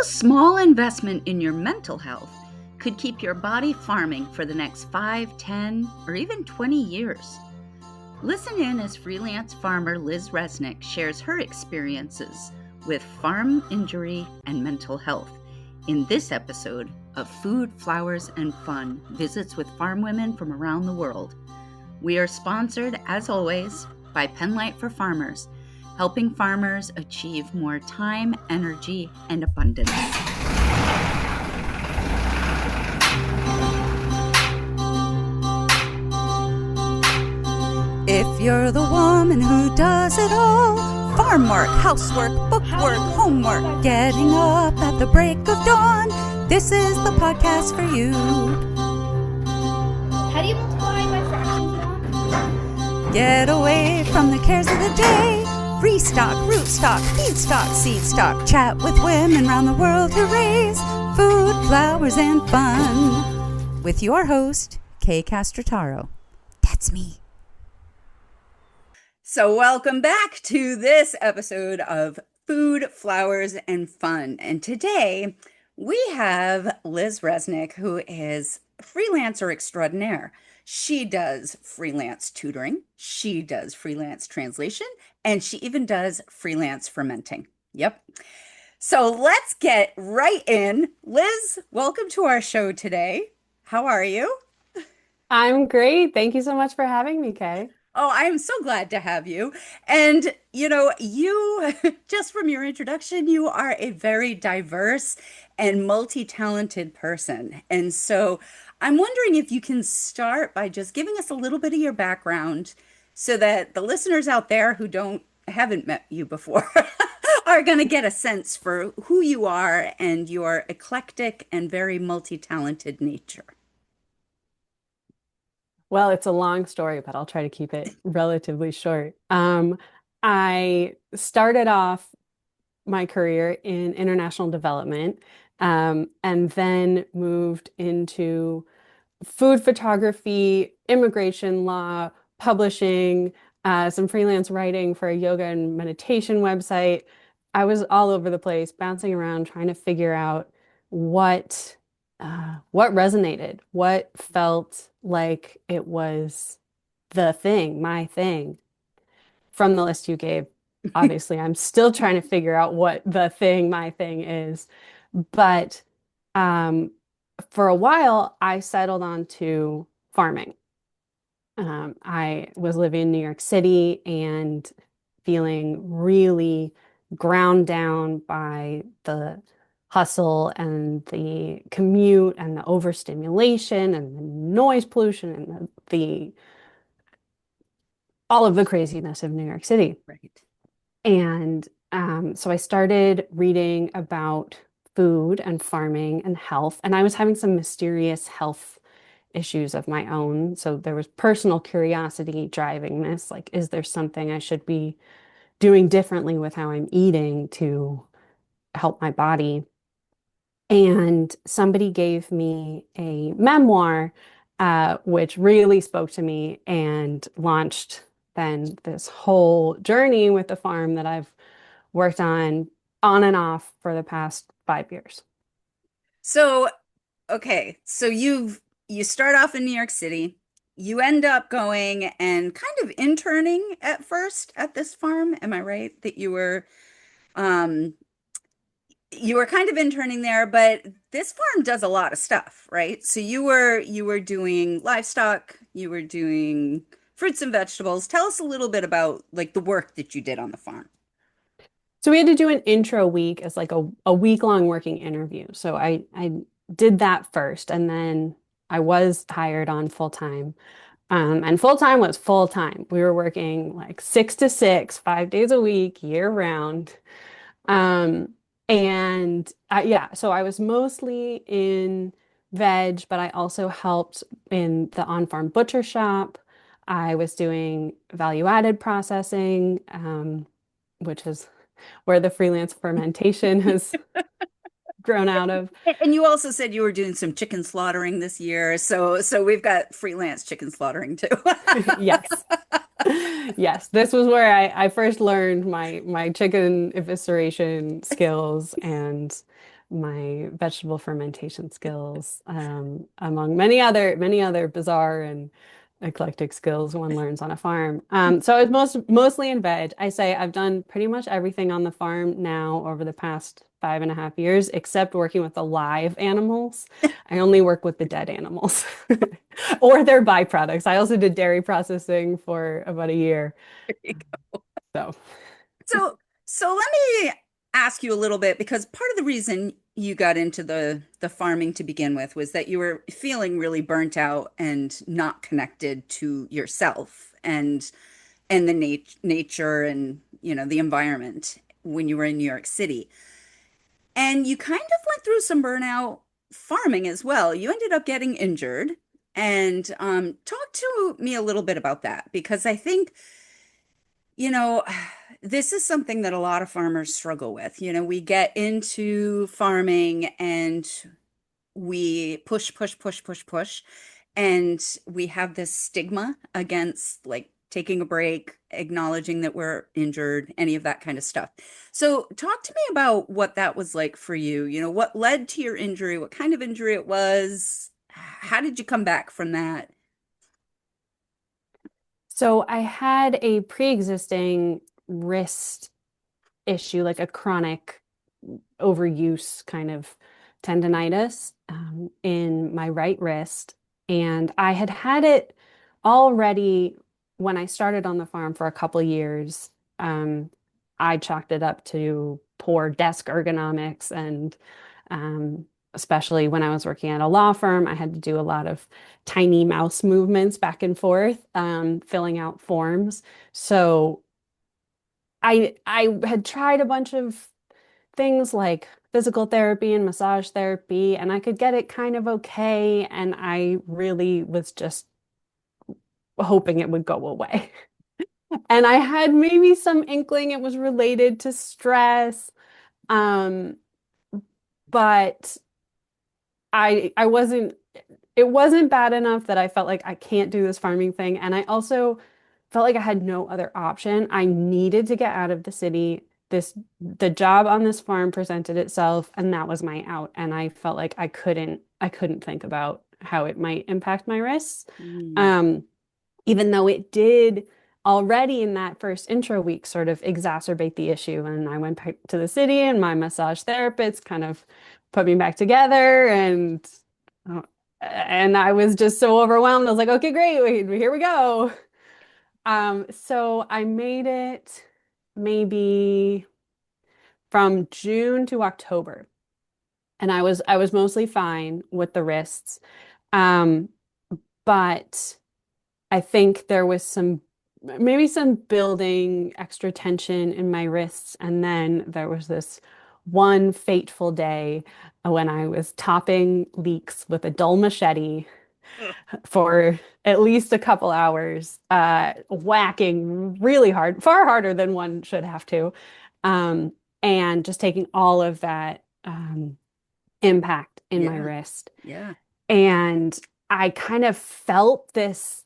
a small investment in your mental health could keep your body farming for the next 5, 10, or even 20 years. Listen in as freelance farmer Liz Resnick shares her experiences with farm injury and mental health in this episode of Food, Flowers, and Fun, Visits with Farm Women from Around the World. We are sponsored, as always, by Penlight for Farmers, helping farmers achieve more time, energy, and abundance. If you're the woman who does it all, farm work, housework, bookwork, homework, getting up at the break of dawn, this is the podcast for you. How do you multiply by fractions now? Get away from the cares of the day. Free stock, root stock, feed stock, seed stock. Chat with women around the world who raise food, flowers, and fun. With your host, Kay Castrataro. That's me. So welcome back to this episode of Food, Flowers, and Fun. And today we have Liz Resnick, who is freelancer extraordinaire. She does freelance tutoring, she does freelance translation, and she even does freelance fermenting. Yep. So let's get right in. Liz, welcome to our show today. How are you? I'm great. Thank you so much for having me, Kay. Oh, I am so glad to have you. And, you, just from your introduction, you are a very diverse and multi-talented person. And so I'm wondering if you can start by just giving us a little bit of your background so that the listeners out there who haven't met you before are going to get a sense for who you are and your eclectic and very multi-talented nature. Well, it's a long story, but I'll try to keep it relatively short. I started off my career in international development, and then moved into food photography, immigration law, publishing, some freelance writing for a yoga and meditation website. I was all over the place, bouncing around, trying to figure out what resonated, what felt like it was the thing, my thing. From the list you gave, obviously, I'm still trying to figure out what the thing, my thing is. But for a while, I settled on to farming. I was living in New York City and feeling really ground down by the hustle and the commute and the overstimulation and the noise pollution and the all of the craziness of New York City. Right. And so I started reading about food and farming and health, and I was having some mysterious health issues of my own. So there was personal curiosity driving this, like, is there something I should be doing differently with how I'm eating to help my body? And somebody gave me a memoir, which really spoke to me and launched then this whole journey with the farm that I've worked on and off for the past 5 years. So, okay, so you start off in New York City. You end up going and kind of interning at first at this farm. Am I right that um you were kind of interning there, but this farm does a lot of stuff, right? So you were doing livestock, you were doing fruits and vegetables. Tell us a little bit about like the work that you did on the farm. So we had to do an intro week as like a week-long working interview. So I did that first, and then I was hired on full-time. And full-time was full-time. We were working like 6 to 6, 5 days a week, year round. So I was mostly in veg, but I also helped in the on-farm butcher shop. I was doing value-added processing, which is where the freelance fermentation has grown out of. And you also said you were doing some chicken slaughtering this year. So we've got freelance chicken slaughtering too. Yes. Yes, this was where I first learned my chicken evisceration skills and my vegetable fermentation skills, among many other bizarre and eclectic skills one learns on a farm. So it's mostly in veg. I say I've done pretty much everything on the farm now over the past 5.5 years, except working with the live animals. I only work with the dead animals or their byproducts. I also did dairy processing for about a year. There you go. So, So, so let me ask you a little bit because part of the reason you got into the farming to begin with was that you were feeling really burnt out and not connected to yourself and the nature and the environment when you were in New York City. And you kind of went through some burnout farming as well. You ended up getting injured. And talk to me a little bit about that because I think, you know, this is something that a lot of farmers struggle with. We get into farming and we push, push, push, push, push. And we have this stigma against like taking a break, acknowledging that we're injured, any of that kind of stuff. So, talk to me about what that was like for you. What led to your injury, what kind of injury it was, how did you come back from that? so I had a pre-existing wrist issue, like a chronic overuse kind of tendonitis, in my right wrist. And I had had it already when I started on the farm for a couple years. Um, I chalked it up to poor desk ergonomics and, especially when I was working at a law firm, I had to do a lot of tiny mouse movements back and forth, filling out forms. So I had tried a bunch of things like physical therapy and massage therapy, and I could get it kind of okay. And I really was just hoping it would go away. And I had maybe some inkling it was related to stress. Um, but I wasn't, it wasn't bad enough that I felt like I can't do this farming thing. And I also felt like I had no other option. I needed to get out of the city. The job on this farm presented itself, and that was my out. And I felt like I couldn't think about how it might impact my wrists. Mm, Um, Even though it did already in that first intro week sort of exacerbate the issue. And I went back to the city, and my massage therapist kind of put me back together, uh, and I was just so overwhelmed. I was like, okay, great, here we go. So I made it maybe from June to October, and I was mostly fine with the wrists. Um, but I think there was maybe some building extra tension in my wrists. And then there was this one fateful day when I was topping leeks with a dull machete ugh, for at least a couple hours, whacking really hard, far harder than one should have to, um, and just taking all of that, impact in my yeah, wrist. yeah. And I kind of felt this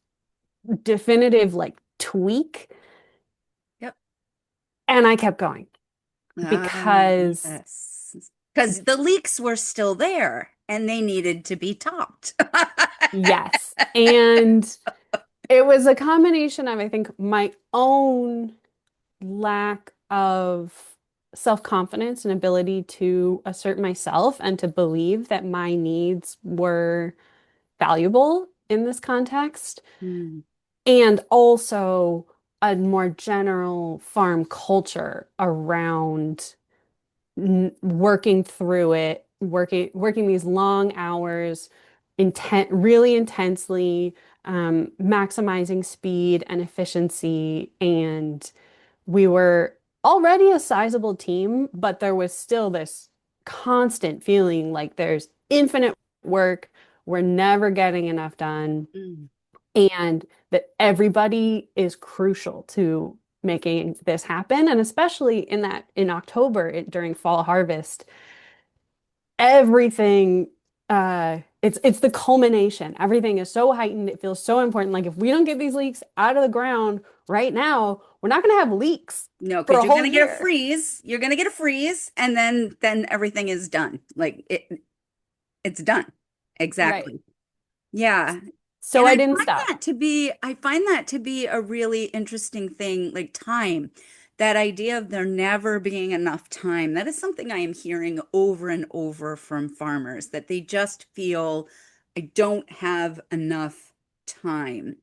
definitive like tweak, Yep. and I kept going Ah, because yes. Because the leaks were still there and they needed to be topped. yes. And it was a combination of, I think, my own lack of self-confidence and ability to assert myself and to believe that my needs were valuable in this context, Hmm. and also a more general farm culture around working through it, working these long hours, really intensely, maximizing speed and efficiency. And we were already a sizable team, but there was still this constant feeling like there's infinite work. We're never getting enough done, Mm. and that everybody is crucial to making this happen. And especially in October, during fall harvest, everything it's the culmination. Everything is so heightened. It feels so important. Like if we don't get these leeks out of the ground right now, we're not going to have leeks No, for because a you're whole gonna get a year. freeze. You're gonna get a freeze, and then everything is done. It's done. Right. Exactly. Yeah. So And I didn't stop. I find that to be a really interesting thing, like time. That idea of there never being enough time. That is something I am hearing over and over from farmers, that they just feel I don't have enough time.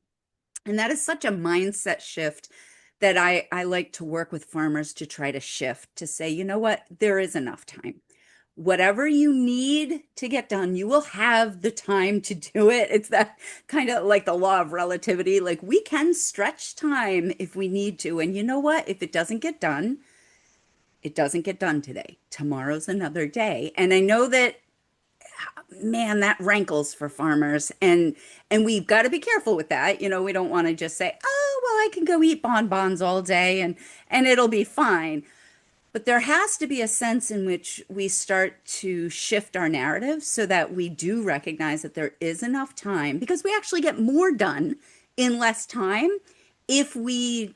And that is such a mindset shift that I like to work with farmers to try to shift to say, you know what, there is enough time. Whatever you need to get done, you will have the time to do it. It's that kind of like the law of relativity. Like we can stretch time if we need to. And you know what? If it doesn't get done, it doesn't get done today. Tomorrow's another day. And I know that, man, that rankles for farmers. And we've got to be careful with that. We don't want to just say, "Oh, well, I can go eat bonbons all day and it'll be fine." But there has to be a sense in which we start to shift our narrative so that we do recognize that there is enough time because we actually get more done in less time if we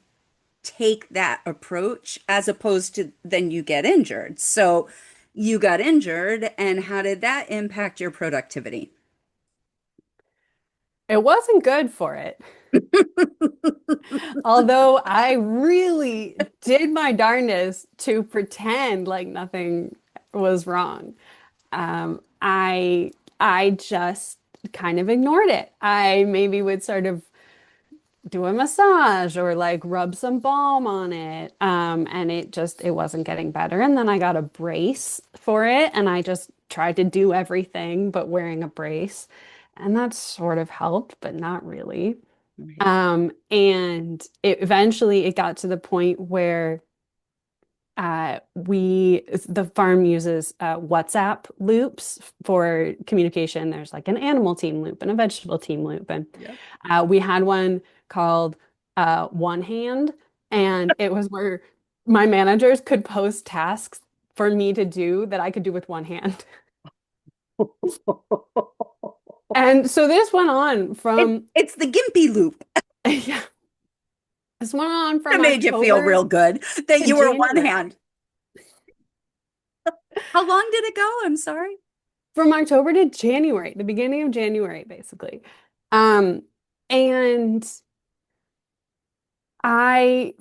take that approach as opposed to then you get injured. So you got injured, and how did that impact your productivity? It wasn't good for it. Although I really did my darndest to pretend like nothing was wrong. I just kind of ignored it. I maybe would sort of do a massage or like rub some balm on it. And it wasn't getting better. And then I got a brace for it and I just tried to do everything but wearing a brace. And that sort of helped, but not really. Right. And eventually it got to the point where the farm uses WhatsApp loops for communication. There's like an animal team loop and a vegetable team loop. And Yep. we had one called One Hand, and it was where my managers could post tasks for me to do that I could do with one hand. And so this went on It, from, it's the gimpy loop yeah, this went on that from made you feel October real good that to you were one January. hand. How long did it go? I'm sorry. From October to January, the beginning of January, basically. Um, and I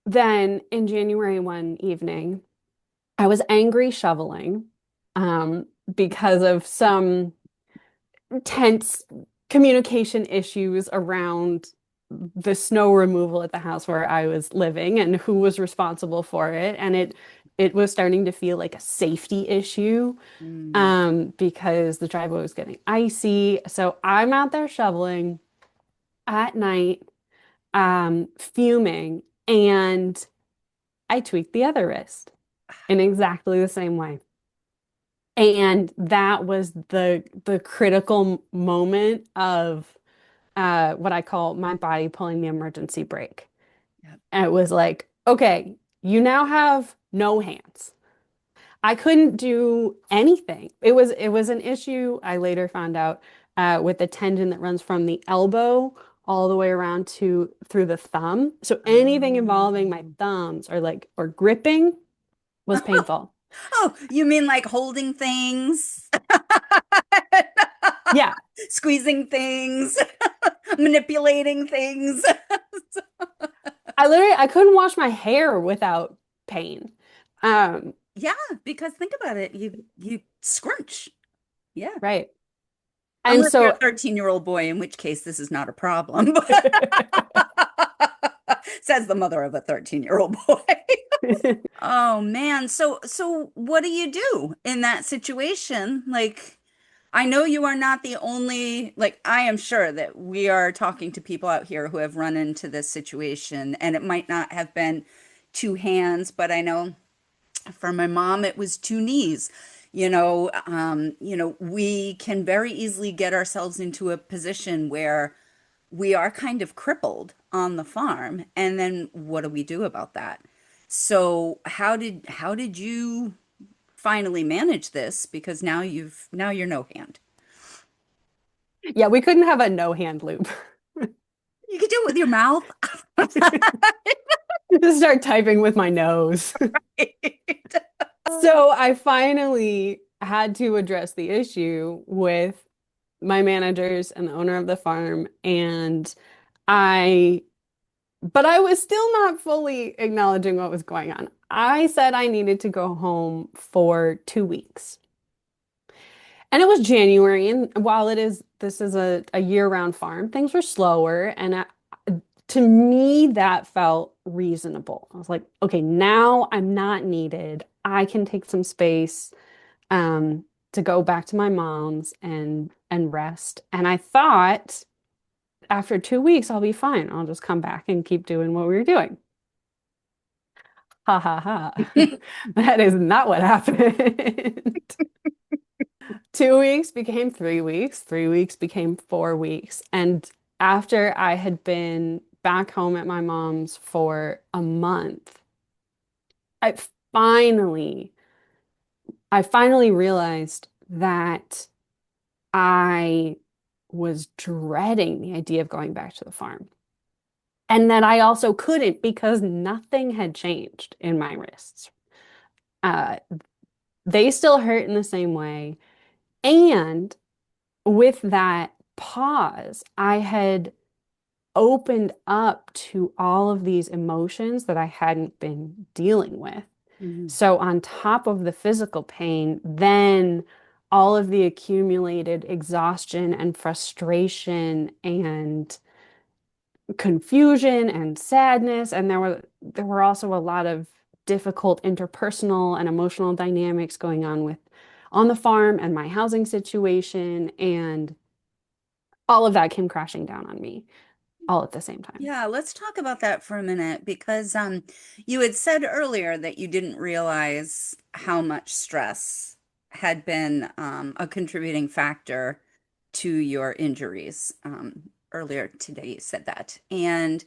then in January one evening, I was angry shoveling because of some tense communication issues around the snow removal at the house where I was living and who was responsible for it. And it was starting to feel like a safety issue Mm. because the driveway was getting icy. So I'm out there shoveling at night, fuming, and I tweaked the other wrist in exactly the same way. And that was the critical moment of what I call my body pulling the emergency brake. Yep. And it was like, okay, you now have no hands. I couldn't do anything. It was an issue I later found out with the tendon that runs from the elbow all the way around to through the thumb. So anything involving my Oh. thumbs or gripping was painful. Oh, you mean like holding things, Yeah, squeezing things, manipulating things? I couldn't wash my hair without pain. Um, Yeah, because think about it. You scrunch. Yeah. right. And Unless you're a so 13-year-old boy, in which case this is not a problem. Says the mother of a 13-year-old boy. Oh man. So what do you do in that situation? Like, I know you are not the only, like, I am sure that we are talking to people out here who have run into this situation, and it might not have been two hands, but I know for my mom it was two knees. We can very easily get ourselves into a position where we are kind of crippled on the farm, and then what do we do about that? So how did you finally manage this? Because now you're no hand. Yeah, we couldn't have a no hand loop. You could do it with your mouth. Just start typing with my nose. So I finally had to address the issue with my managers and the owner of the farm. And I, but I was still not fully acknowledging what was going on. I said I needed to go home for 2 weeks. And it was January. And while this is a year-round farm, things were slower. And to me, that felt reasonable. I was like, okay, now I'm not needed. I can take some space to go back to my mom's and rest. And I thought after 2 weeks, I'll be fine. I'll just come back and keep doing what we were doing. Ha ha ha. That is not what happened. 2 weeks became 3 weeks. 3 weeks became 4 weeks. And after I had been back home at my mom's for a month, I finally, I finally realized that I was dreading the idea of going back to the farm. And that I also couldn't because nothing had changed in my wrists. Uh, they still hurt in the same way. And with that pause, I had opened up to all of these emotions that I hadn't been dealing with. Mhm. So, on top of the physical pain, then all of the accumulated exhaustion and frustration and confusion and sadness. And there were also a lot of difficult interpersonal and emotional dynamics going on with on the farm and my housing situation. And all of that came crashing down on me all at the same time. Yeah, let's talk about that for a minute because you had said earlier that you didn't realize how much stress had been a contributing factor to your injuries. Earlier today, you said that. And,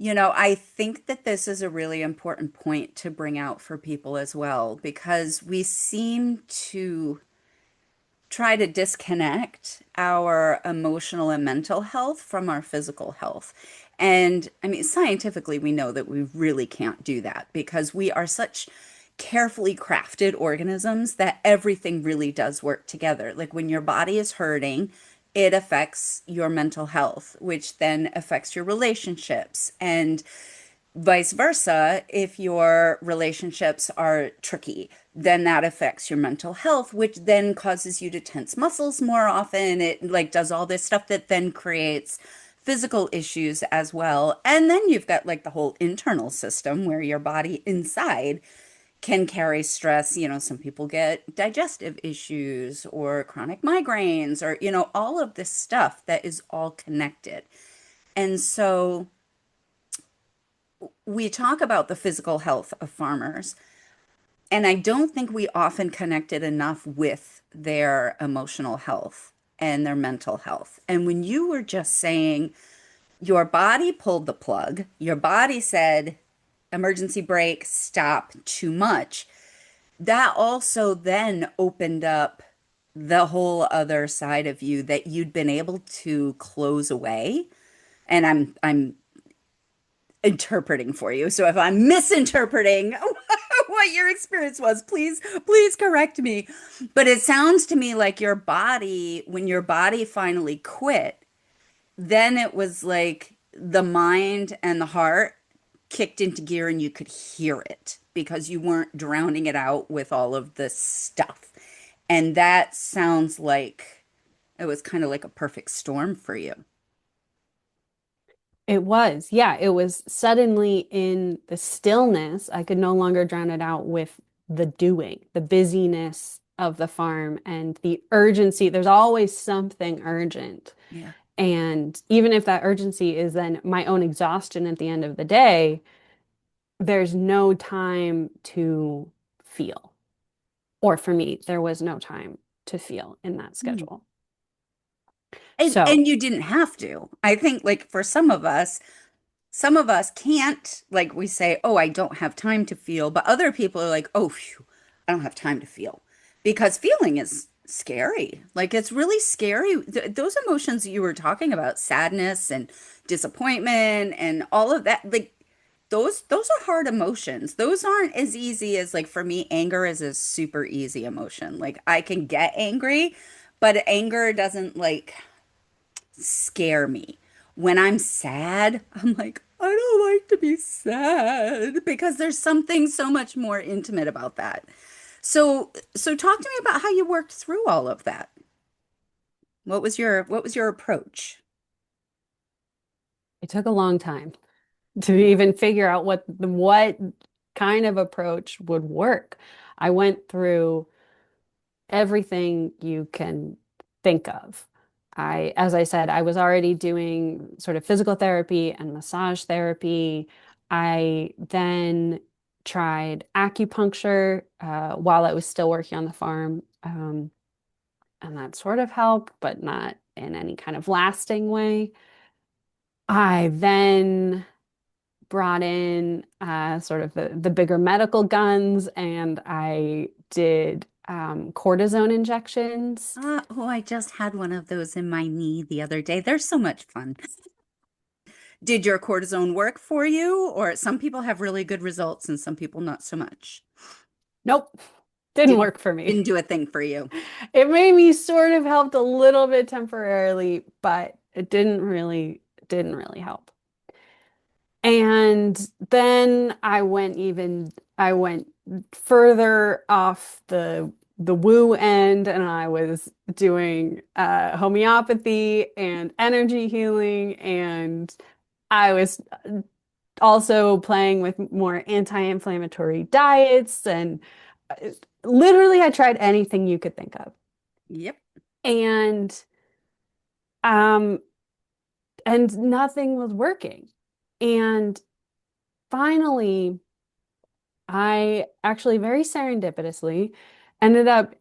I think that this is a really important point to bring out for people as well because we seem to try to disconnect our emotional and mental health from our physical health. And I mean, scientifically, we know that we really can't do that because we are such carefully crafted organisms that everything really does work together. Like when your body is hurting, it affects your mental health, which then affects your relationships. And vice versa, if your relationships are tricky, then that affects your mental health, which then causes you to tense muscles more often. It like does all this stuff that then creates physical issues as well. And then you've got like the whole internal system where your body inside can carry stress. Some people get digestive issues or chronic migraines or, all of this stuff that is all connected. And so we talk about the physical health of farmers, and I don't think we often connect it enough with their emotional health and their mental health. And when you were just saying your body pulled the plug, your body said, emergency brake, stop, too much, that also then opened up the whole other side of you that you'd been able to close away. And I'm interpreting for you. So if I'm misinterpreting what your experience was, please correct me. But it sounds to me like your body, when your body finally quit, then it was like the mind and the heart kicked into gear and you could hear it because you weren't drowning it out with all of this stuff. And that sounds like it was kind of like a perfect storm for you. It was, yeah, it was suddenly in the stillness. I could no longer drown it out with the doing, the busyness of the farm and the urgency. There's always something urgent. Yeah. And even if that urgency is then my own exhaustion at the end of the day, there's no time to feel. Or for me, there was no time to feel in that Hmm. schedule. And So you didn't have to. I think like for some of us can't, like we say, oh, I don't have time to feel, but other people are like, oh, phew, I don't have time to feel because feeling is scary. Like it's really scary. Those emotions that you were talking about, sadness and disappointment and all of that, like those are hard emotions. Those aren't as easy as like for me, anger is a super easy emotion. Like I can get angry, but anger doesn't like scare me. When I'm sad, I'm like, I don't like to be sad because there's something so much more intimate about that. So talk to me about how you worked through all of that. What was your approach? It took a long time to even figure out what kind of approach would work. I went through everything you can think of. As I said, I was already doing sort of physical therapy and massage therapy. I then tried acupuncture while I was still working on the farm, and that sort of helped, but not in any kind of lasting way. I then brought in sort of the bigger medical guns, and I did cortisone injections. Oh, I just had one of those in my knee the other day. They're so much fun. Did your cortisone work for you? Or some people have really good results and some people not so much. Nope, didn't Didn't work for me. didn't do a thing for you. It made me sort of helped a little bit temporarily, but it didn't really help. And then I went further off the woo end, and I was doing homeopathy and energy healing, and I was also playing with more anti-inflammatory diets, and uh, literally I tried anything you could think of. Yep. And um and nothing was working. And finally, I actually very serendipitously ended up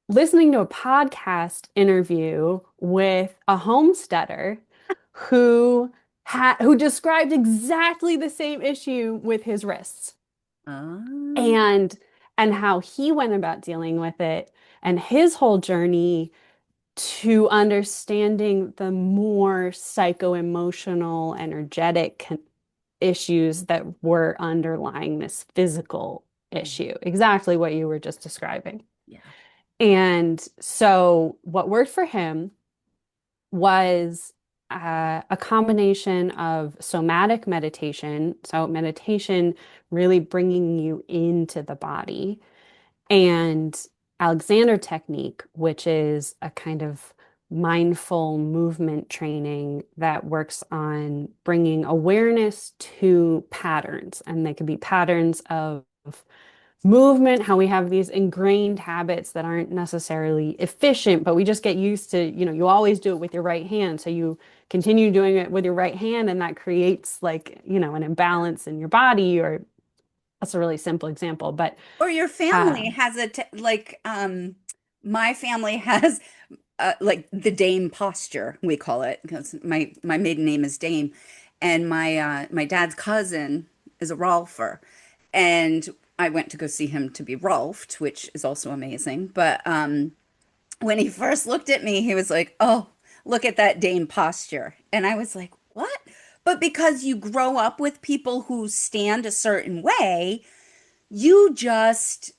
listening to a podcast interview with a homesteader who described exactly the same issue with his wrists Oh, and and how he went about dealing with it and his whole journey to understanding the more psycho-emotional, energetic issues that were underlying this physical issue. Exactly what you were just describing. yeah. And so, what worked for him was a combination of somatic meditation, so meditation really bringing you into the body, and Alexander technique, which is a kind of mindful movement training that works on bringing awareness to patterns. And they could be patterns of movement, how we have these ingrained habits that aren't necessarily efficient, but we just get used to, you always do it with your right hand. So you continue doing it with your right hand, and that creates like, an imbalance in your body, or that's a really simple example. But Or your uh, family has my family has like the Dame posture, we call it, because my maiden name is Dame, and my dad's cousin is a Rolfer, and I went to go see him to be Rolfed, which is also amazing. But when he first looked at me, he was like, "Oh, look at that Dame posture," and I was like, "What?" But because you grow up with people who stand a certain way, you just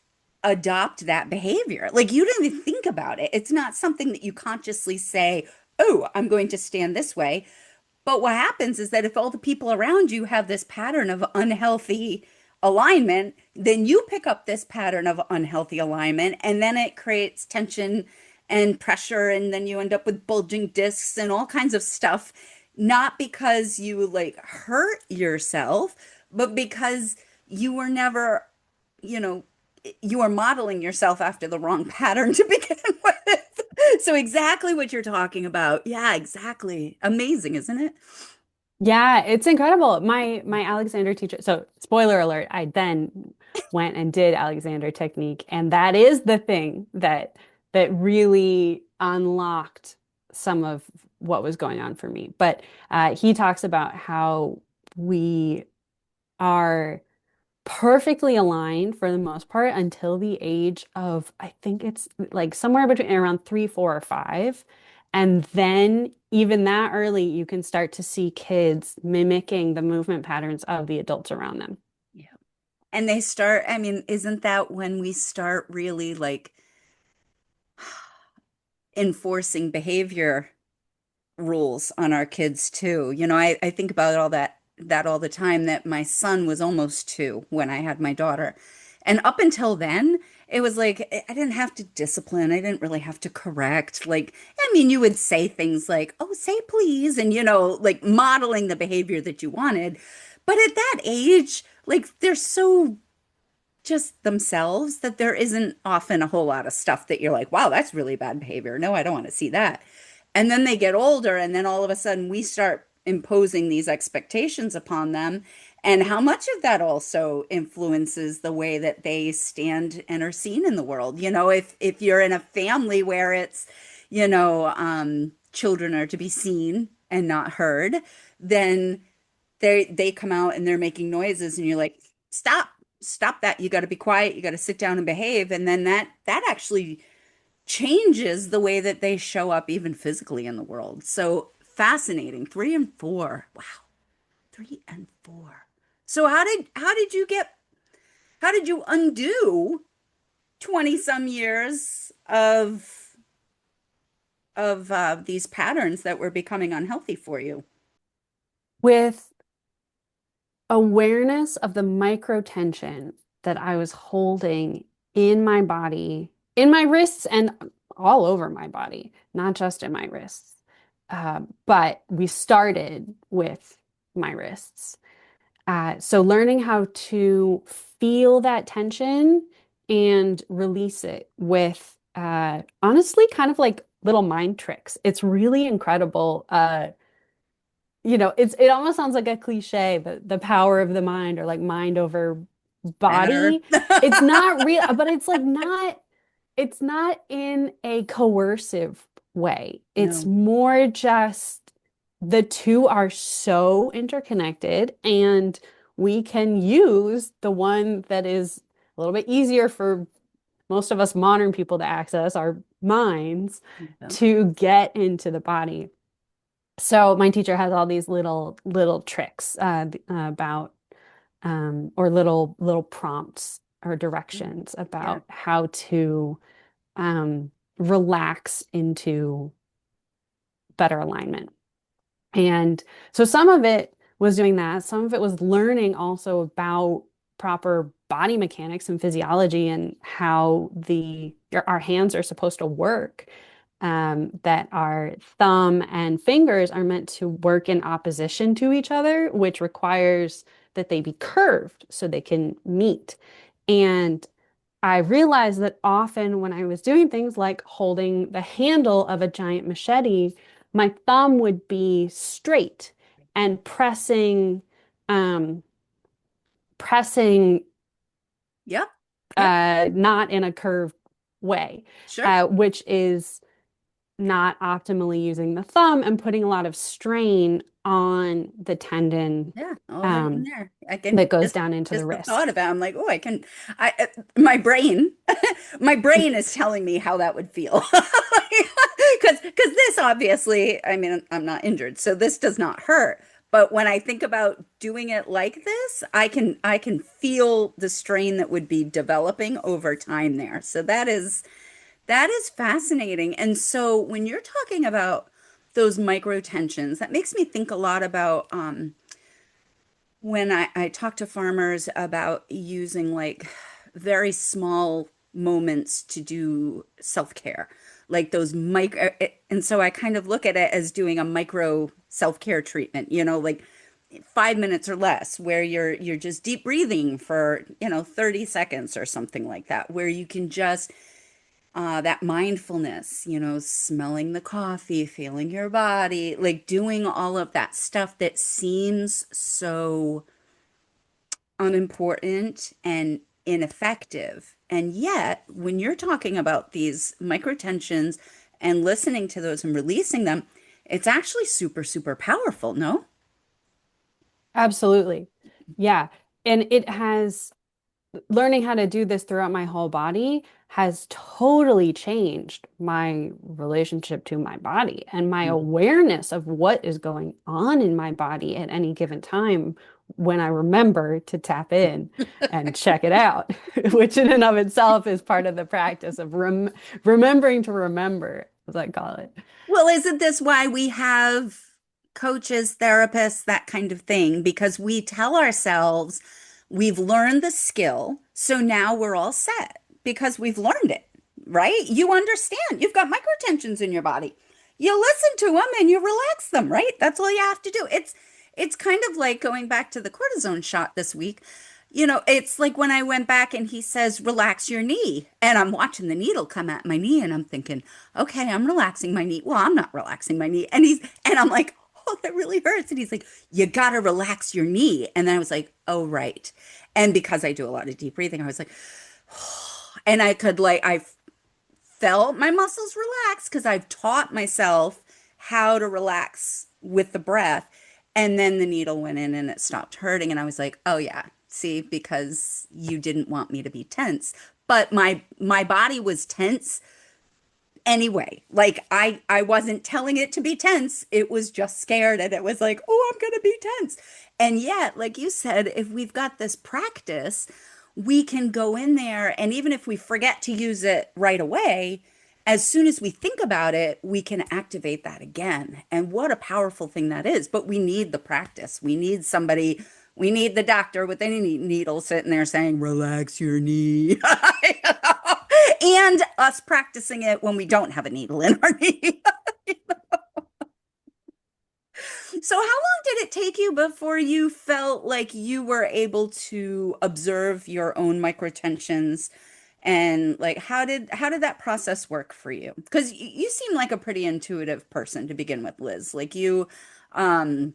adopt that behavior. Like you don't even think about it. It's not something that you consciously say, oh, I'm going to stand this way. But what happens is that if all the people around you have this pattern of unhealthy alignment, then you pick up this pattern of unhealthy alignment, and then it creates tension and pressure, and then you end up with bulging discs and all kinds of stuff, not because you like hurt yourself, but because you were never, you know, you are modeling yourself after the wrong pattern to begin with. So exactly what you're talking about. Yeah, exactly. Amazing, isn't it? yeah, it's incredible. My Alexander teacher, so spoiler alert, I then went and did Alexander technique, and that is the thing that really unlocked some of what was going on for me. But he talks about how we are perfectly aligned for the most part until the age of, I think it's like somewhere between around 3, 4, or 5. And then even that early, you can start to see kids mimicking the movement patterns of the adults around them. Yeah. And they start, I mean, isn't that when we start really like enforcing behavior rules on our kids too? You know, I think about all that all the time that my son was almost 2 when I had my daughter. And up until then, it was like I didn't have to discipline. I didn't really have to correct. Like, I mean, you would say things like, "Oh, say please," and like modeling the behavior that you wanted. But at that age, like they're so just themselves that there isn't often a whole lot of stuff that you're like, wow, that's really bad behavior. No, I don't want to see that. And then they get older, and then all of a sudden we start imposing these expectations upon them. And how much of that also influences the way that they stand and are seen in the world? If you're in a family where it's, children are to be seen and not heard, then they come out and they're making noises and you're like, stop that. You got to be quiet, you got to sit down and behave. And then that actually changes the way that they show up even physically in the world. So fascinating. 3 and 4. Wow. 3 and 4. So how did you undo 20 some years of these patterns that were becoming unhealthy for you? With awareness of the micro tension that I was holding in my body, in my wrists, and all over my body, not just in my wrists. But we started with my wrists. So learning how to feel that tension and release it with honestly kind of like little mind tricks. It's really incredible. It almost sounds like a cliche, but the power of the mind or like mind over Matter. body. It's not real, but it's not in a coercive way. It's No. more just the two are so interconnected, and we can use the one that is a little bit easier for most of us modern people to access, our minds, Yeah. to get into the body. So my teacher has all these little tricks about or little prompts or directions Yeah. about how to relax into better alignment. And so some of it was doing that. Some of it was learning also about proper body mechanics and physiology and how our hands are supposed to work. That our thumb and fingers are meant to work in opposition to each other, which requires that they be curved so they can meet. And I realized that often when I was doing things like holding the handle of a giant machete, my thumb would be straight and um, pressing Yep. Yep. not in a curved way, Sure. which is not optimally using the thumb and putting a lot of strain on the tendon Yeah, all right in um, there. I can that goes just down into the just the wrist. thought about it, I'm like, oh, my brain, my brain is telling me how that would feel. Because this obviously, I mean, I'm not injured, so this does not hurt. But when I think about doing it like this, I can feel the strain that would be developing over time there. So that is fascinating. And so when you're talking about those micro tensions, that makes me think a lot about when I talk to farmers about using like very small moments to do self-care, like those micro, and so I kind of look at it as doing a micro self-care treatment, like 5 minutes or less, where you're just deep breathing for 30 seconds or something like that, where you can just that mindfulness, smelling the coffee, feeling your body, like doing all of that stuff that seems so unimportant and ineffective. And yet, when you're talking about these microtensions and listening to those and releasing them, it's actually super, super powerful, no? Absolutely. Yeah. And it has learning how to do this throughout my whole body has totally changed my relationship to my body and my Mhm. awareness of what is going on in my body at any given time when I remember to tap in and check it out, which in and of itself is part of the practice of remembering to remember, as I call it. Well, isn't this why we have coaches, therapists, that kind of thing? Because we tell ourselves we've learned the skill, so now we're all set because we've learned it, right? You understand. You've got microtensions in your body. You listen to them and you relax them, right? That's all you have to do. It's kind of like going back to the cortisone shot this week. It's like when I went back and he says, relax your knee. And I'm watching the needle come at my knee and I'm thinking, okay, I'm relaxing my knee. Well, I'm not relaxing my knee. And I'm like, oh, that really hurts. And he's like, you got to relax your knee. And then I was like, oh, right. And because I do a lot of deep breathing, I was like, and I felt my muscles relax because I've taught myself how to relax with the breath. And then the needle went in and it stopped hurting. And I was like, oh yeah, see, because you didn't want me to be tense. But my body was tense anyway. Like I wasn't telling it to be tense. It was just scared and it was like, "Oh, I'm going to be tense." And yet, like you said, if we've got this practice, we can go in there and even if we forget to use it right away, as soon as we think about it, we can activate that again. And what a powerful thing that is. But we need the practice. We need the doctor with any needle sitting there saying, relax your knee. And us practicing it when we don't have a needle in our knee. So, how long did it take you before you felt like you were able to observe your own microtensions? And like, how did that process work for you? Because you seem like a pretty intuitive person to begin with, Liz. Like um,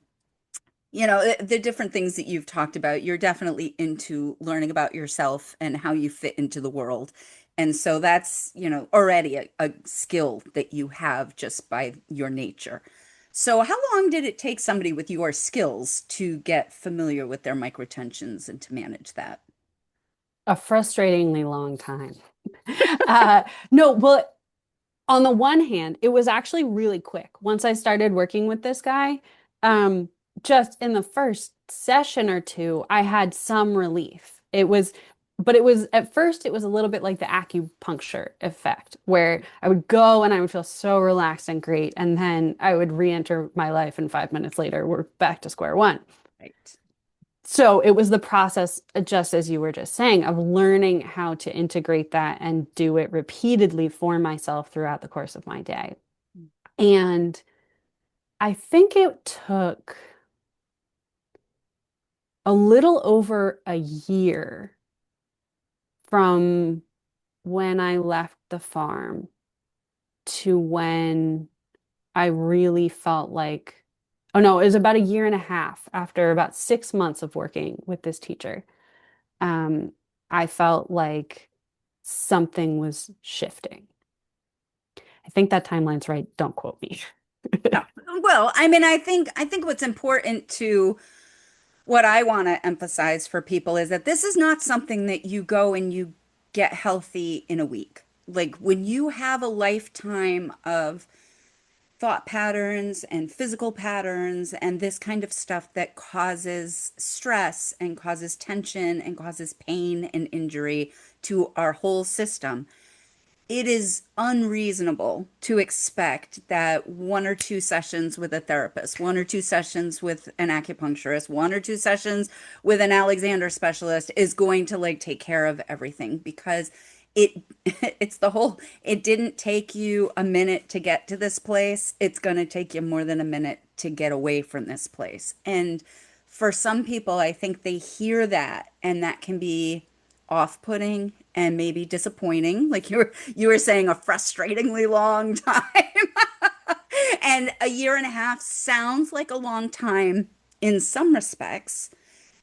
the different things that you've talked about, you're definitely into learning about yourself and how you fit into the world. And so that's, already a skill that you have just by your nature. So how long did it take somebody with your skills to get familiar with their microtensions and to manage that? A frustratingly long time. No, well, on the one hand, it was actually really quick. Once I started working with this guy, um, just in the first session or two, I had some relief. But it was at first, it was a little bit like the acupuncture effect, where I would go and I would feel so relaxed and great. And then I would re-enter my life, and 5 minutes later, we're back to square one. Right. So it was the process, just as you were just saying, of learning how to integrate that and do it repeatedly for myself throughout the course of my day. And I think it took a little over a year from when I left the farm to when I really felt like, oh no, it was about a year and a half after about 6 months of working with this teacher. Um, I felt like something was shifting. I think that timeline's right. Don't quote me. No. Well, I mean, I think what's important to what I want to emphasize for people is that this is not something that you go and you get healthy in a week. Like when you have a lifetime of thought patterns and physical patterns and this kind of stuff that causes stress and causes tension and causes pain and injury to our whole system, it is unreasonable to expect that one or two sessions with a therapist, one or two sessions with an acupuncturist, one or two sessions with an Alexander specialist is going to like take care of everything because it it's the whole it didn't take you a minute to get to this place. It's going to take you more than a minute to get away from this place. And for some people, I think they hear that and that can be off-putting and maybe disappointing. Like you were saying, a frustratingly long time. And a year and a half sounds like a long time in some respects.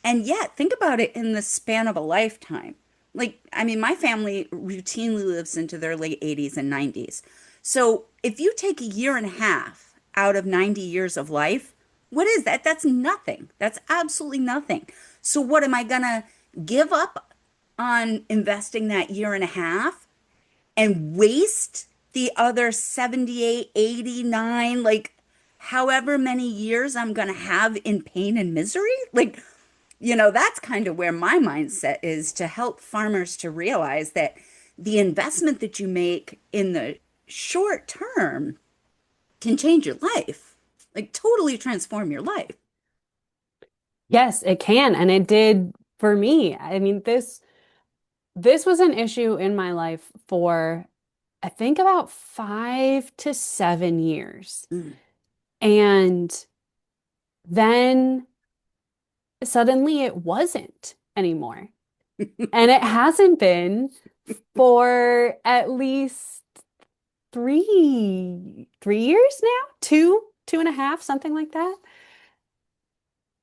And yet, think about it in the span of a lifetime. Like, I mean, my family routinely lives into their late 80s and 90s. So if you take a year and a half out of 90 years of life, What is that? That's nothing. That's absolutely nothing. So what am I gonna give up on investing that year and a half and waste the other 78, 89, like however many years I'm gonna have in pain and misery? Like, that's kind of where my mindset is, to help farmers to realize that the investment that you make in the short term can change your life, like totally transform your life. Yes, it can, and it did for me. I mean, this was an issue in my life for I think about 5 to 7 years. Mm. And then suddenly it wasn't anymore. And it hasn't been for at least three years now, two and a half, something like that.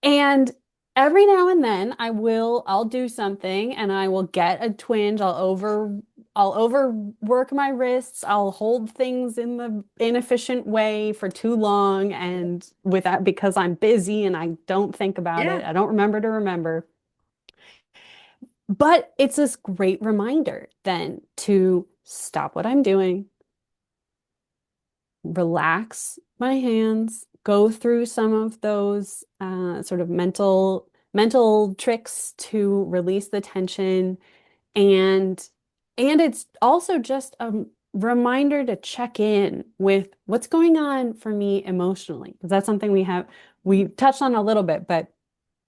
And every now and then I'll do something and I will get a twinge. I'll overwork my wrists. I'll hold things in the inefficient way for too long and with that because I'm busy and I don't think about Yeah. it. I don't remember to remember. But it's this great reminder then to stop what I'm doing, relax my hands, go through some of those sort of mental tricks to release the tension, and it's also just a reminder to check in with what's going on for me emotionally, because that's something we touched on a little bit, but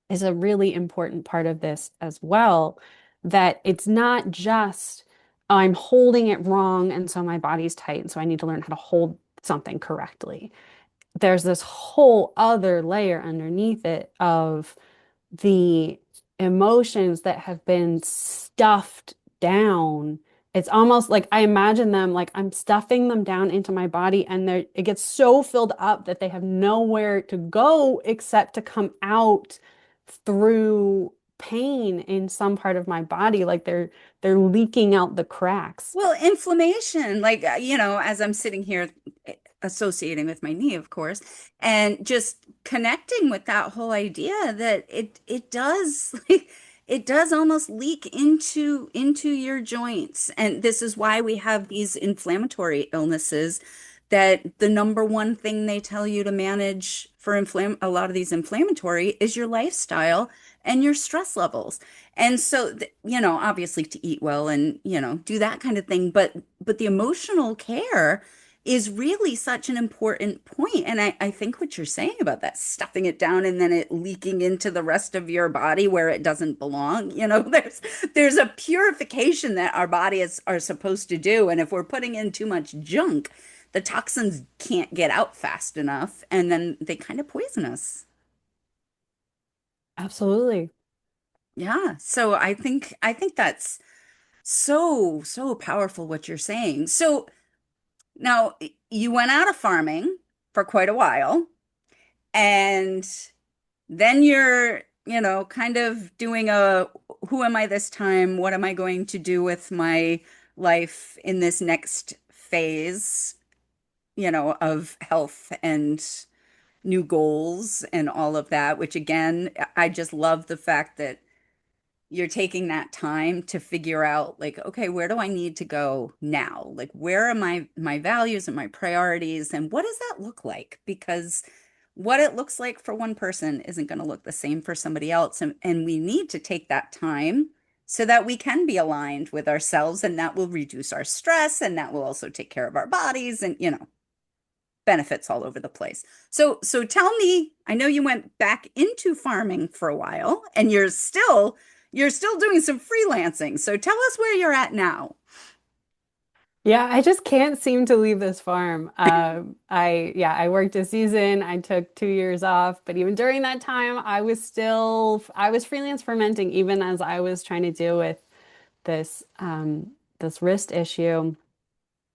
is a really important part of this as well, that it's not just I'm holding it wrong and so my body's tight and so I need to learn how to hold something correctly. There's this whole other layer underneath it of the emotions that have been stuffed down. It's almost like I imagine them like I'm stuffing them down into my body and it gets so filled up that they have nowhere to go except to come out through pain in some part of my body, like they're leaking out the cracks. Well, inflammation, like, as I'm sitting here associating with my knee, of course, and just connecting with that whole idea that it does like it does almost leak into your joints. And this is why we have these inflammatory illnesses, that the number one thing they tell you to manage for a lot of these inflammatory is your lifestyle and your stress levels. And so, obviously to eat well and, do that kind of thing. But the emotional care is really such an important point. And I think what you're saying about that stuffing it down and then it leaking into the rest of your body where it doesn't belong, there's a purification that our bodies are supposed to do. And if we're putting in too much junk, the toxins can't get out fast enough, and then they kind of poison us. Absolutely. Yeah. So I think that's so powerful what you're saying. So now you went out of farming for quite a while, and then you're, kind of doing a who am I this time? What am I going to do with my life in this next phase, of health and new goals and all of that, which again, I just love the fact that you're taking that time to figure out, like, okay, where do I need to go now? Like, where are my values and my priorities, and what does that look like? Because what it looks like for one person isn't going to look the same for somebody else. And we need to take that time so that we can be aligned with ourselves, and that will reduce our stress, and that will also take care of our bodies and, benefits all over the place. So tell me, I know you went back into farming for a while and you're still doing some freelancing. So tell us where you're at now. Yeah, I just can't seem to leave this farm. I worked a season. I took 2 years off, but even during that time, I was freelance fermenting even as I was trying to deal with this wrist issue.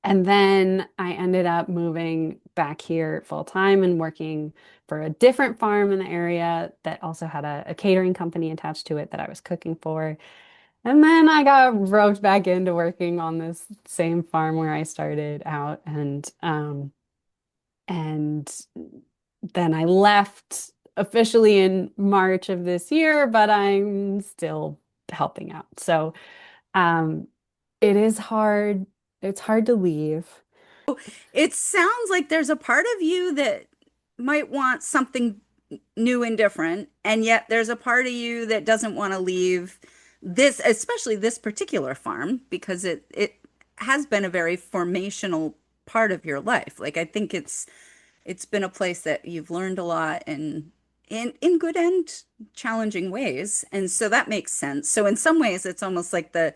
And then I ended up moving back here full time and working for a different farm in the area that also had a catering company attached to it that I was cooking for. And then I got roped back into working on this same farm where I started out, and then I left officially in March of this year, but I'm still helping out. So, um, it is hard. It's hard to leave. It sounds like there's a part of you that might want something new and different, and yet there's a part of you that doesn't want to leave this, especially this particular farm, because it has been a very formational part of your life. Like I think it's been a place that you've learned a lot and in good and challenging ways. And so that makes sense. So in some ways it's almost like the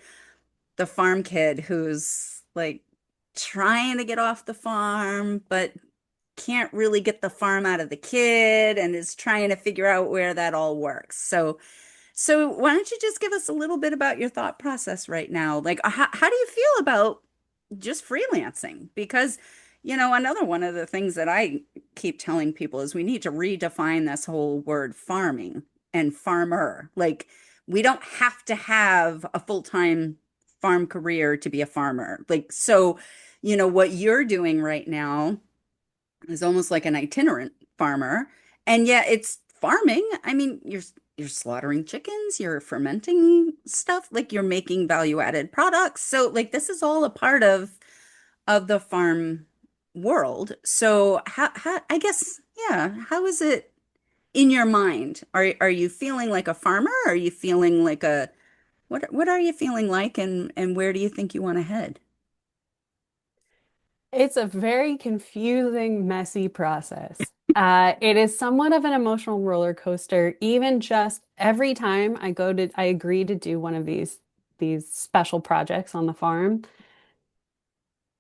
farm kid who's like trying to get off the farm, but can't really get the farm out of the kid and is trying to figure out where that all works. So why don't you just give us a little bit about your thought process right now? Like, how do you feel about just freelancing? Because, another one of the things that I keep telling people is we need to redefine this whole word farming and farmer. Like, we don't have to have a full-time farm career to be a farmer. Like, so, what you're doing right now is almost like an itinerant farmer, and yet it's farming. I mean, you're slaughtering chickens, you're fermenting stuff, like you're making value-added products. So like this is all a part of the farm world. So how I guess, yeah, how is it in your mind? Are you feeling like a farmer? Are you feeling like a what are you feeling like and where do you think you want to head? It's a very confusing, messy process. It is somewhat of an emotional roller coaster, even just every time I agree to do one of these special projects on the farm.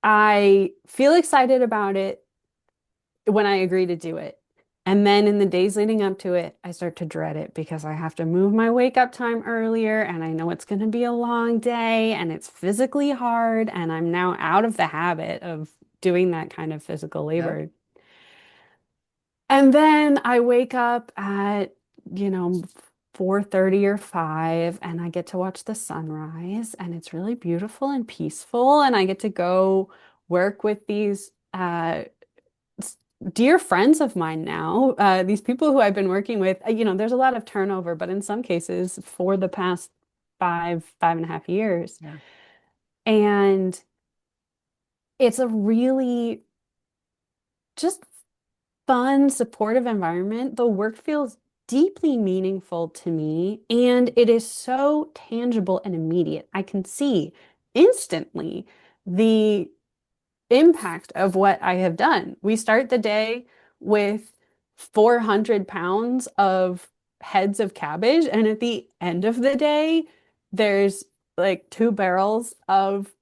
I feel excited about it when I agree to do it. And then in the days leading up to it, I start to dread it because I have to move my wake up time earlier and I know it's going to be a long day and it's physically hard. And I'm now out of the habit of doing that kind of physical Yep. labor. And then I wake up at, you know, 4:30 or 5 and I get to watch the sunrise and it's really beautiful and peaceful and I get to go work with these dear friends of mine now, these people who I've been working with, there's a lot of turnover, but in some cases for the past 5.5 years. Yeah. And it's a really just fun, supportive environment. The work feels deeply meaningful to me, and it is so tangible and immediate. I can see instantly the impact of what I have done. We start the day with 400 pounds of heads of cabbage, and at the end of the day, there's like 2 barrels of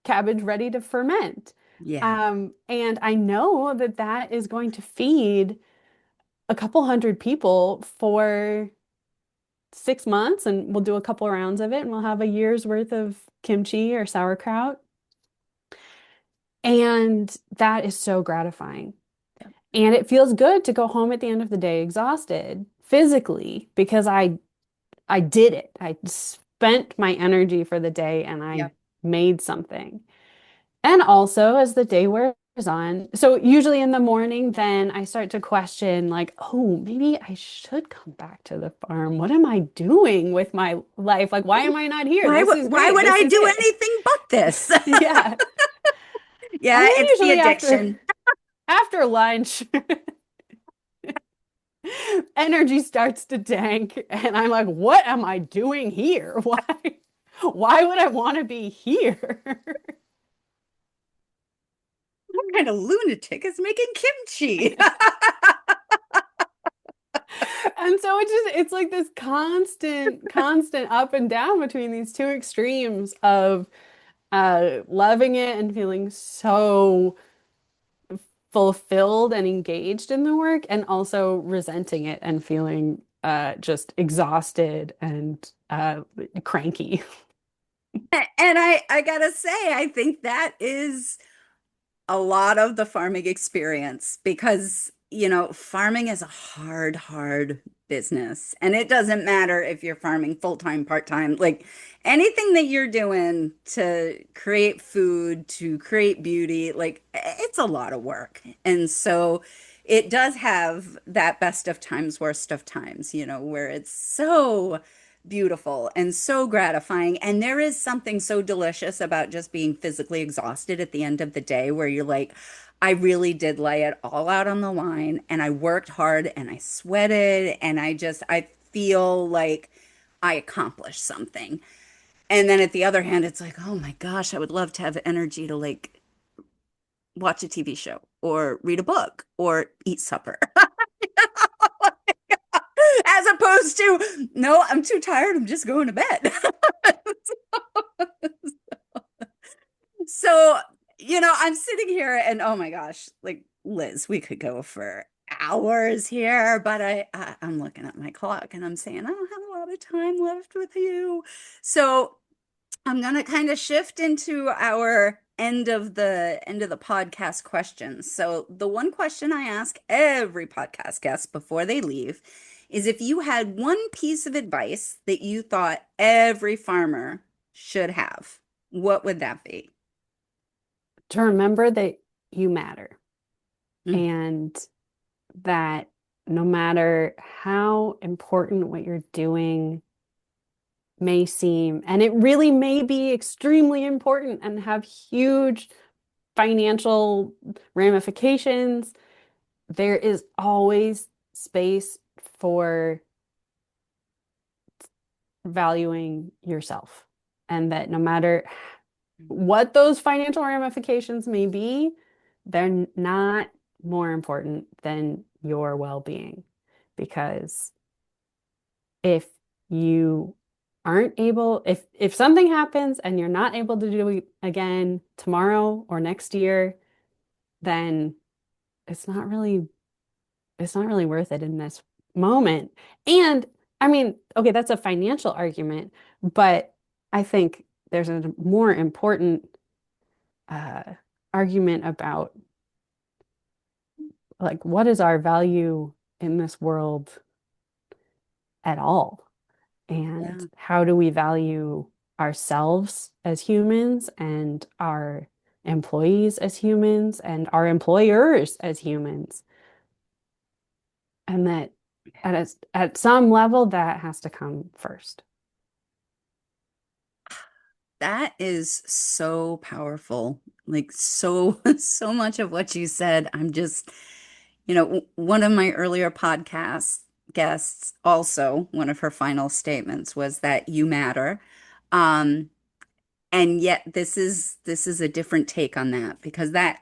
cabbage ready to ferment. Yeah. And I know that that is going to feed a couple hundred people for 6 months, and we'll do a couple rounds of it, and we'll have a year's worth of kimchi or sauerkraut. And that is so gratifying. And it feels good to go home at the end of the day exhausted physically because I did it. I spent my energy for the day and I Yep. made something. And also as the day wears on, so usually in the morning, then I start to question, like, oh, maybe I should come back to the farm. What am I doing with my life? Like, why am I not here? This is Why great. would This I is do it. anything but this? Yeah. And Yeah, then it's the usually addiction. after lunch, energy starts to tank, and I'm like, what am I doing here? Why would I want to be here? What kind of lunatic is making kimchi? And so it's like this constant up and down between these two extremes of loving it and feeling so fulfilled and engaged in the work, and also resenting it and feeling just exhausted and cranky. And I gotta say, I think that is a lot of the farming experience because, farming is a hard business. And it doesn't matter if you're farming full-time, part-time, like anything that you're doing to create food, to create beauty, like it's a lot of work. And so it does have that best of times, worst of times, where it's so beautiful and so gratifying. And there is something so delicious about just being physically exhausted at the end of the day where you're like, I really did lay it all out on the line and I worked hard and I sweated and I feel like I accomplished something. And then at the other hand, it's like, oh my gosh, I would love to have energy to like watch a TV show or read a book or eat supper. As opposed to, no, I'm too tired. I'm just going to bed. So, I'm sitting here and oh my gosh, like Liz, we could go for hours here, but I'm looking at my clock and I'm saying I don't have a lot of time left with you. So I'm gonna kind of shift into our end of the podcast questions. So the one question I ask every podcast guest before they leave is if you had one piece of advice that you thought every farmer should have, what would that be? To remember that you matter Mm. and that no matter how important what you're doing may seem, and it really may be extremely important and have huge financial ramifications, there is always space for valuing yourself. And that no matter what those financial ramifications may be, they're not more important than your well-being. Because if you aren't able, if something happens and you're not able to do it again tomorrow or next year, then it's not really worth it in this moment. And I mean, okay, that's a financial argument, but I think there's a more important uh, argument about like what is our value in this world at all? And Yeah. how do we value ourselves as humans and our employees as humans and our employers as humans? And that at some level that has to come first. That is so powerful. Like so, so much of what you said. I'm just, one of my earlier podcast guests, also one of her final statements was that you matter. Um, and yet this is a different take on that because that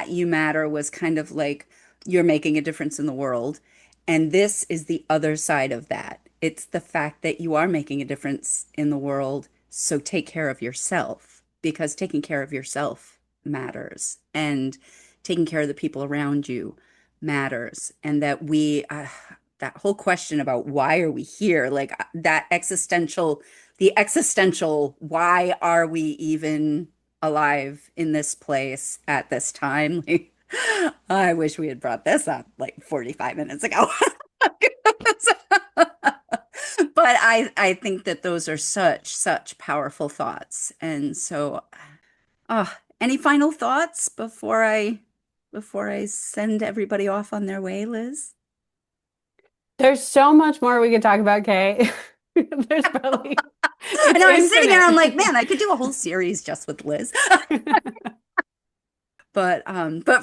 you matter was kind of like you're making a difference in the world. And this is the other side of that. It's the fact that you are making a difference in the world. So take care of yourself because taking care of yourself matters and taking care of the people around you matters. And that that whole question about why are we here, like that the existential why are we even alive in this place at this time? Like, I wish we had brought this up like 45 minutes ago. But I think that those are such powerful thoughts. And so any final thoughts before I send everybody off on their way, Liz? There's so much more we could talk about, Kay. There's probably I it's know I'm sitting here, I'm like, infinite. man, I could do a whole series just with Liz. But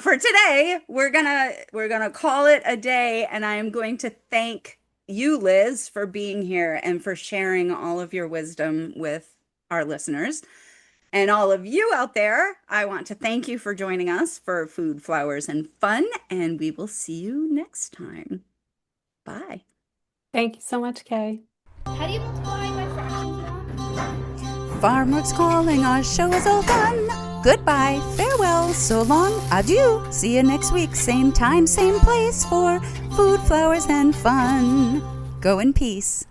for today, we're gonna call it a day, and I am going to thank you, Liz, for being here and for sharing all of your wisdom with our listeners. And all of you out there, I want to thank you for joining us for Food, Flowers, and Fun, and we will see you next time. Bye. Thank you so much, Kay. How do you multiply by fractions now? Farmers calling, our show is all done. Goodbye, farewell, so long, adieu. See you next week, same time, same place for Food, Flowers, and Fun. Go in peace.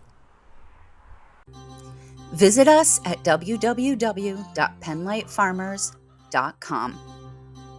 Visit us at www.penlightfarmers.com.